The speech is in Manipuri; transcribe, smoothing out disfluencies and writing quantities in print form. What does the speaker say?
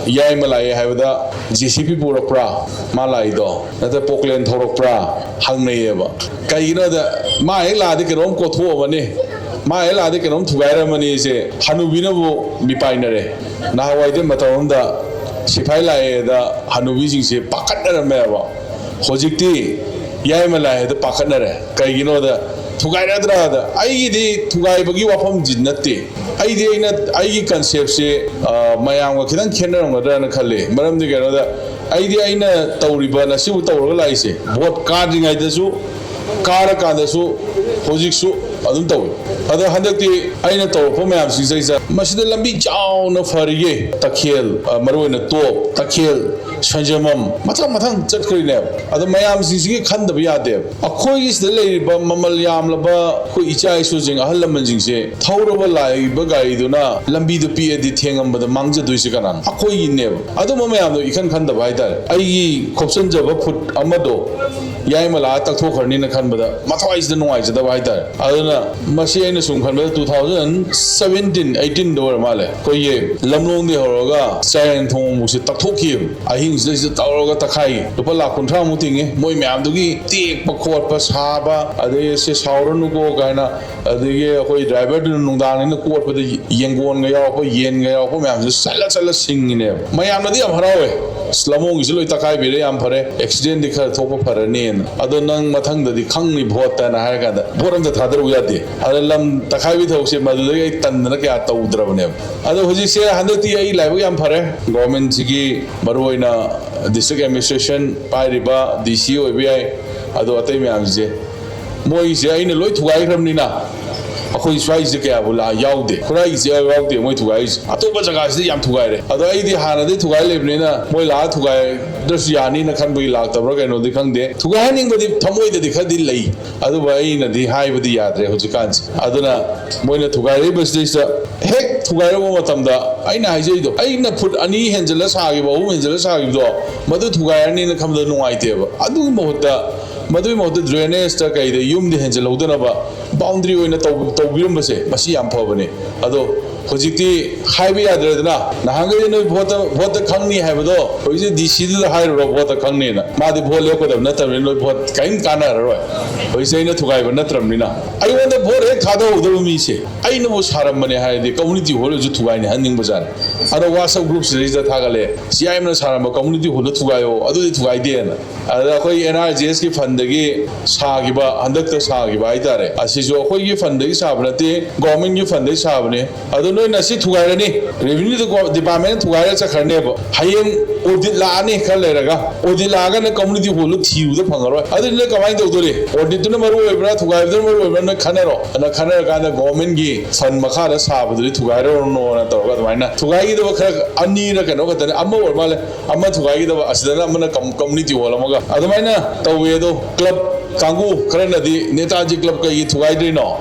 याय मलाई हाइबदा जेसीपी पुरप्रा मालाइदो नते पोकलेन थोरप्रा हंगनेयबा कईगिनोदा मा हे लादे केरोम कोथोबने मा हे लादे केरोम थुगाइरमनी से हनुबिनबो मिपाइनरे नाहवाइदे मतौंदा सिफाइ लाएदा हनुबिजिंसे पाखटनरमेबा होजिक्ति याय मलाई द पाखटनरे कईगिनोदा थुगाइरद्रादा आइगिदि थुगाइबगी वाफम जिन्नते आइदि आइना आइगी कॉन्सेप्ट से मयांग खिदंग खेनरंगद्राना खल्ले मरमदि केनोदा आइदि आइना तौरिबा नसिबु तौरगा लाइसे भोट कार्डिंगाइदसु कारकादसु होजिक्सु अदुम तौइ अद हंदक्ति आइना तौरफो मयाम सिंसैसा मसिदा लंबी चाउना फरिये तखेल मरोइना टोप तखेल संजमम मथंग मथंग चटखरिने अद मयाम सिंसिगे खंदब यादे अखोई सिदा लेरिबा ममल यामलबा खो इचा इसुजिंग अहल लमनजिंगसे थौरबा लाइबा गाइदुना लंबी दु पिएदि थेंगमबदा मांगजदुइसे कनान अखोई नेब अदु ममयाम इखन खंदब हाइतार आइगी खोपसनजबा फुट अमदो याइमला तकथोखरनिना खनबदा मथवाइसदा नुवाइजदब हाइतार अदुना मसी आइना सुम खनबदा 2017 18 दोर माले कोये लमलोंदे होरगा चायन थोंग मुसे तकथोखि अहिंग से तौरगा तखाई लुपा लाख 50 मुतिंगे मोय म्यामदुगी तेक पखोट साबा अदे से सावरनुको गायना अदे अखोई ड्राइवर दु नुंदांगने कोटपदा येंगोन गा याव येन गा याव म्याम से चल सिंगिने मयामनदी हम हरावे स्लमोंग से लोय तखाई बिरे याम फरे एक्सीडेंट दिखर थोप फरने अदो नंग मथंगददी खंगनि भोट तना हायगादा भोरम द थादरु यादे अदे लम तखाई भी थौसे मदुदे तन्नना क्या तौद्रबने अदो हुजि से हंदती आई लाइब याम फरे गवर्नमेंट सिगी मरुइना डिस्ट्रिक्ट एडमिनिस्ट्रेशन पाइरिबा डीसी ओबीआई अदो अतै म्याम जे मोइ जे आइना लोय थुगाइख्रमनिना अखोई स्वाइसे क्या बुला याउदे खुराई से याउदे मोइ थुगाइ अतोबा जगह से याम थुगाइरे अदो आइदि हानादे थुगाइ लेबनेना मोइ ला थुगाइ दस यानी न खनबई लाक्तब्रा कैनोदि खंगदे थुगाइनिंगबदि थमोइददि खदि लई अदो बाइनदि हाइबदि याद्रे हुजिकान अदुना मोइना थुगाइरे बसदिसा हेक थुगाइरबो मतमदा आइना हाइजैदो आइना फुट अनि हेंजला सागिबो हेंजला सागिबदो मदु थुगाइरनि न खमदा नुवाइतेबा अदुगि मोहता मदुई मोहता ड्रेनेज ता कइदे युमदि हेंजलौदनबा बाउंड्री ओइना तौबिरमबसे मसी याम फबने अदो होजिक्ति हाइबे याद्रेदना नहांगे नोय भोट खंगनी हाइबदो होइजे डीसी दु हाइरो भोट खंगनेना मादि भोट लेकोदब नतबने नोय भोट काइन कानाररोय होइसे इना थुगाइबा नत्रमनिना आइवंदा भोट हे खादौदब मीसे आइनबो सारमने हाइदि कम्युनिटी हॉल जु थुगाइने हनिंग बजान अदो व्हाट्सएप ग्रुप सिरिजा थागले सीआईएम ना सारम कम्युनिटी हॉल थुगायो अदुदि थुगाइदेना अदा कोई एनआरजीएस की फंडगी सागिबा हंदक सागिबा हाइतारे असिजो अखोई फंडगी साबनते गवर्नमेंट की फंडगी साबने अदो नोय नसी थुगाइरनी रेवेन्यू डिपार्टमेंट थुगाइर चखरनेब हयें ऑडिट लाने खल लेरगा ऑडिट लागा न कम्युनिटी हॉल थिउद फंगरो अदुने कमाइन तौदोरे ऑडिट न मरु ओइब्रा थुगाइबदन मरु ओइब्रा न खनरो न खनर कांदा गवर्नमेंट की फंड मखादा साबदुरी थुगाइरो नो न तौरगा दमाइना थुगाइगी दब खर अनि र कनो खतने अम्मा ओर माले अम्मा थुगाइगी दब असिदना अम्मा कम्युनिटी हॉल अमगा अदमाइना तौवेदो क्लब कांगू खरनदी नेताजी क्लब का ये थुगाइद्रिनो